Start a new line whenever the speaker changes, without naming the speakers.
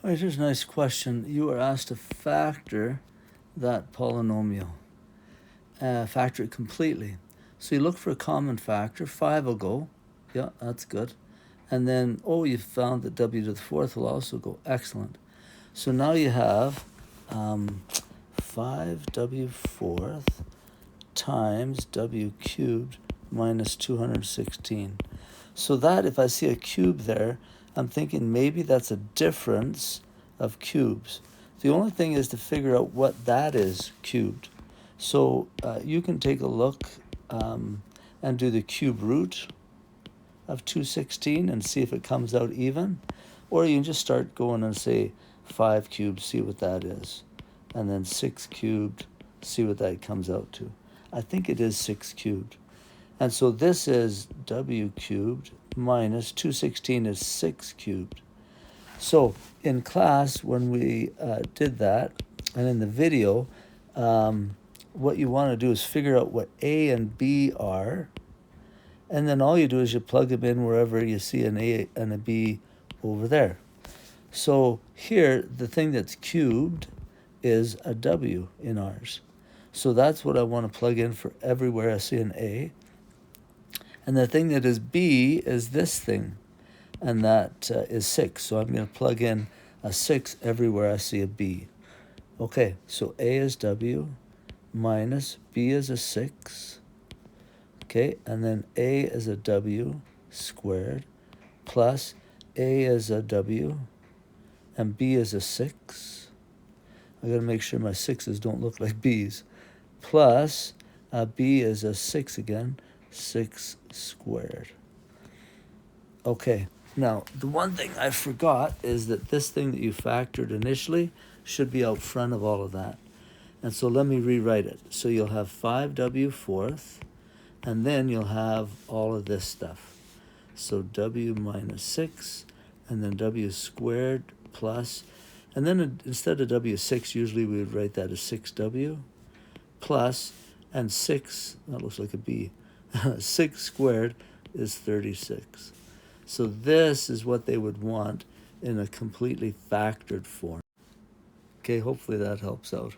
All right, here's a nice question. You are asked to factor that polynomial. Factor it completely. So you look for a common factor. 5 will go. Yeah, that's good. And then, oh, you found that w to the fourth will also go. Excellent. So now you have 5w fourth times w cubed minus 216. So that, if I see a cube there, I'm thinking maybe that's a difference of cubes. The only thing is to figure out what that is cubed. So you can take a look and do the cube root of 216 and see if it comes out even. Or you can just start going and say 5 cubed, see what that is. And then 6 cubed, see what that comes out to. I think it is 6 cubed. And so this is w cubed minus 216 is 6 cubed. So in class, when we did that, and in the video, what you want to do is figure out what a and b are, and then all you do is you plug them in wherever you see an a and a b over there. So here, the thing that's cubed is a w in ours. So that's what I want to plug in for everywhere I see an a. And the thing that is b is this thing, and that is 6. So I'm going to plug in a 6 everywhere I see a b. Okay, so a is w minus b is a 6. Okay, and then a is a w squared plus a is a w and b is a 6. I got to make sure my 6's don't look like b's. Plus b is a 6 again, 6 squared. Okay, now the one thing I forgot is that this thing that you factored initially should be out front of all of that. And so let me rewrite it. So you'll have 5w fourth, and then you'll have all of this stuff. So w minus 6, and then w squared plus, and then instead of w6, usually we would write that as 6w plus, and 6, that looks like a b, 6 squared is 36. So this is what they would want in a completely factored form. Okay, hopefully that helps out.